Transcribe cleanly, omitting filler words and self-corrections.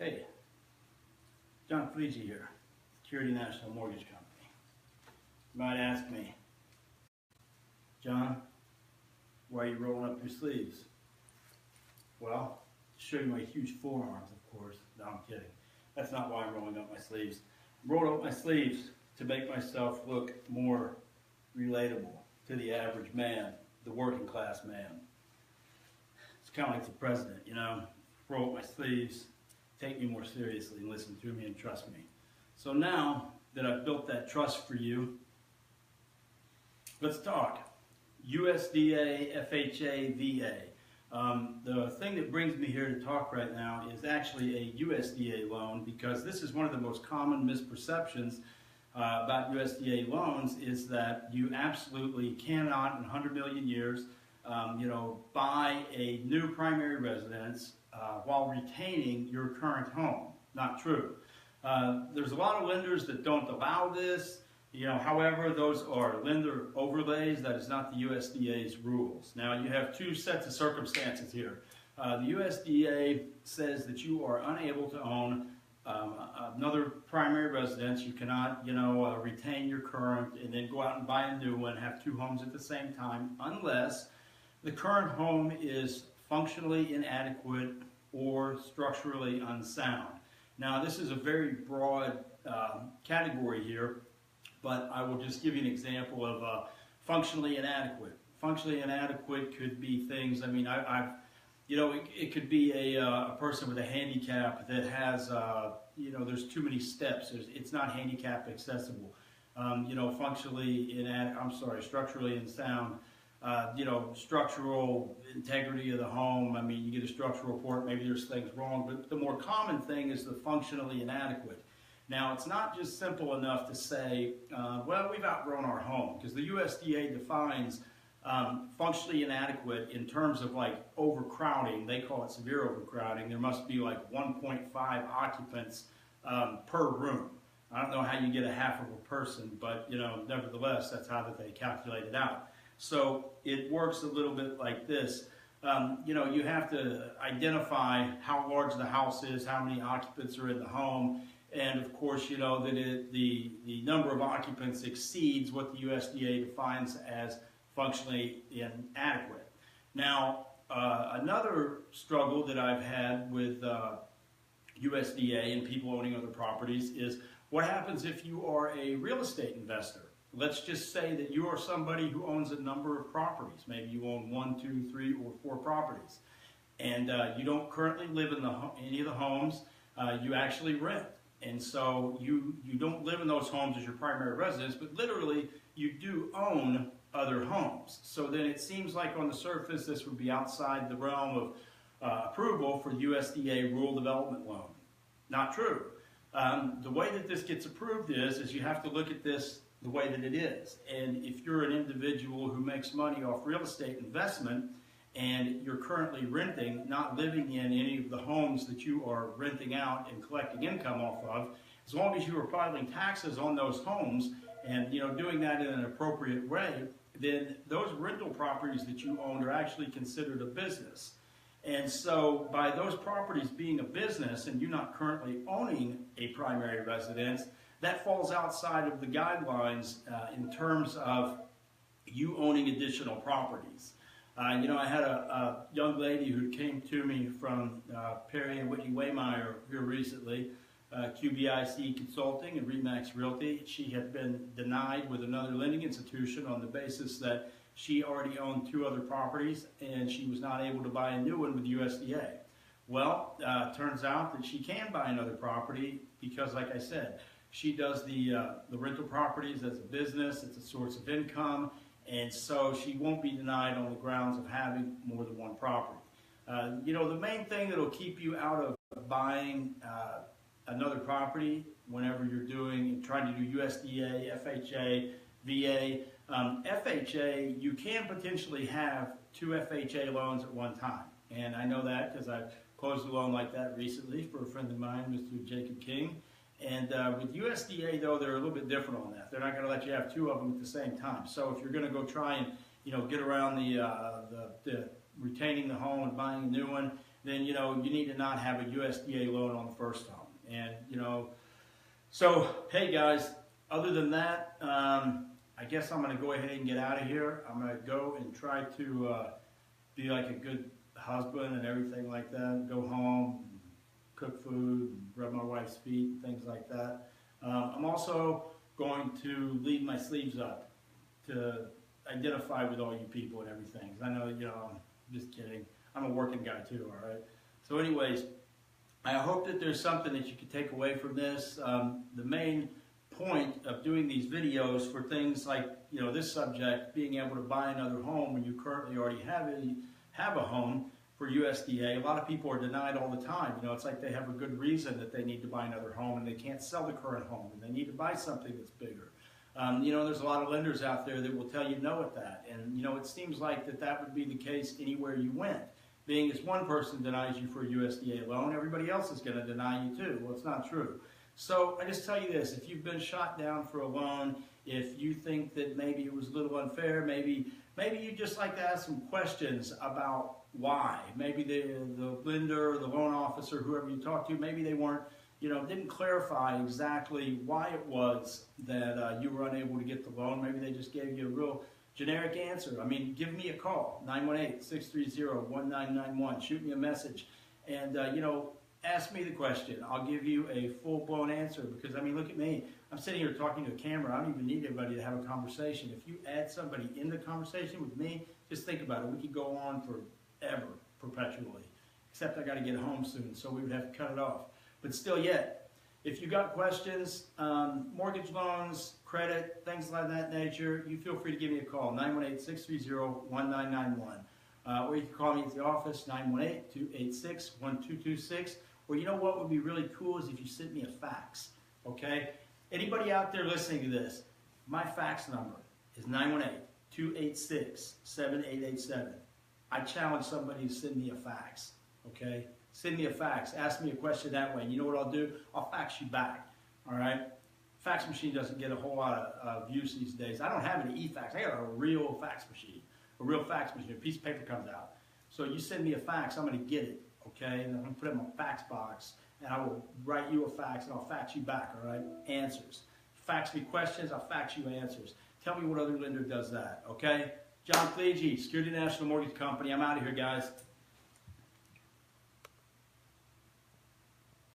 Hey, John Felici here, Security National Mortgage Company. You might ask me, John, why are you rolling up your sleeves? Well, to show you my huge forearms, of course. No, I'm kidding. That's not why I'm rolling up my sleeves. I'm rolling up my sleeves to make myself look more relatable to the average man, the working class man. It's kind of like the president, you know, roll up my sleeves, take me more seriously, and listen to me and trust me. So now that I've built that trust for you, let's talk. USDA, FHA, VA. The thing that brings me here to talk right now is actually a USDA loan, because this is one of the most common misperceptions about USDA loans is that you absolutely cannot in 100 million years buy a new primary residence while retaining your current home. Not true. There's a lot of lenders that don't allow this. However, those are lender overlays. That is not the USDA's rules. Now, you have two sets of circumstances here. The USDA says that you are unable to own another primary residence. You cannot, retain your current and then go out and buy a new one, have two homes at the same time, unless the current home is functionally inadequate or structurally unsound. Now, this is a very broad category here, but I will just give you an example of functionally inadequate. Functionally inadequate could be things, it could be a person with a handicap that has, there's too many steps. It's not handicap accessible. Structurally unsound. Structural integrity of the home. You get a structural report, maybe there's things wrong, but the more common thing is the functionally inadequate. Now, it's not just simple enough to say, well, we've outgrown our home, because the USDA defines functionally inadequate in terms of like overcrowding. They call it severe overcrowding. There must be like 1.5 occupants per room. I don't know how you get a half of a person, but nevertheless, that's how that they calculate it out. So it works a little bit like this. You have to identify how large the house is, how many occupants are in the home, and of course, that the number of occupants exceeds what the USDA defines as functionally inadequate. Now, another struggle that I've had with USDA and people owning other properties is what happens if you are a real estate investor. Let's just say that you are somebody who owns a number of properties. Maybe you own 1, 2, 3, or 4 properties. And you don't currently live in any of the homes. You actually rent. And so you don't live in those homes as your primary residence, but literally you do own other homes. So then it seems like on the surface this would be outside the realm of approval for USDA rural development loan. Not true. The way that this gets approved is you have to look at this the way that it is. And if you're an individual who makes money off real estate investment and you're currently renting, not living in any of the homes that you are renting out and collecting income off of, as long as you are filing taxes on those homes and doing that in an appropriate way, then those rental properties that you own are actually considered a business. And so by those properties being a business and you not currently owning a primary residence, that falls outside of the guidelines in terms of you owning additional properties. I had a young lady who came to me from Perry and Whitney Waymeyer here recently, QBIC Consulting and Remax Realty. She had been denied with another lending institution on the basis that she already owned 2 other properties and she was not able to buy a new one with USDA. Well, turns out that she can buy another property because, like I said, she does the rental properties as a business. It's a source of income, and so she won't be denied on the grounds of having more than one property. The main thing that will keep you out of buying another property whenever you're trying to do USDA, FHA, VA. FHA, you can potentially have 2 FHA loans at one time, and I know that because I've closed a loan like that recently for a friend of mine, Mr. Jacob King. And with USDA, though, they're a little bit different on that. They're not going to let you have 2 of them at the same time. So if you're going to go try and get around the retaining the home and buying a new one, then, you know, you need to not have a USDA loan on the first home. And, you know, so, hey guys, other than that, I guess I'm going to go ahead and get out of here. I'm going to go and try to be like a good husband and everything like that. Go home, cook food, rub my wife's feet, things like that. I'm also going to leave my sleeves up to identify with all you people and everything. I know, you know, I'm just kidding. I'm a working guy too, all right? So anyways, I hope that there's something that you can take away from this. The main point of doing these videos for things like, you know, this subject, being able to buy another home when you currently already have a home for USDA. A lot of people are denied all the time. You know, it's like they have a good reason that they need to buy another home and they can't sell the current home and they need to buy something that's bigger. You know, there's a lot of lenders out there that will tell you no at that. And, you know, it seems like that would be the case anywhere you went. Being as one person denies you for a USDA loan, everybody else is going to deny you too. Well, it's not true. So I just tell you this, if you've been shot down for a loan, if you think that maybe it was a little unfair, maybe you'd just like to ask some questions about why. Maybe the lender, the loan officer, whoever you talk to, maybe they weren't, you know, didn't clarify exactly why it was that you were unable to get the loan. Maybe they just gave you a real generic answer. I mean, give me a call, 918-630-1991. Shoot me a message and, you know, ask me the question. I'll give you a full-blown answer because, I mean, look at me. I'm sitting here talking to a camera. I don't even need anybody to have a conversation. If you add somebody in the conversation with me, just think about it. We could go on forever, perpetually, except I got to get home soon, so we would have to cut it off. But still yet, if you got questions, mortgage loans, credit, things like that nature, you feel free to give me a call, 918-630-1991. Or you can call me at the office, 918-286-1226. Or you know what would be really cool is if you sent me a fax, okay? Anybody out there listening to this, my fax number is 918-286-7887. I challenge somebody to send me a fax, okay? Send me a fax. Ask me a question that way. And you know what I'll do? I'll fax you back, all right? Fax machine doesn't get a whole lot of use these days. I don't have any e-fax. I got a real fax machine. A real fax machine. A piece of paper comes out. So you send me a fax, I'm going to get it, okay? And I'm going to put it in my fax box, and I will write you a fax, and I'll fax you back, all right? Answers. Fax me questions, I'll fax you answers. Tell me what other lender does that, okay? John Cleege, Security National Mortgage Company. I'm out of here, guys.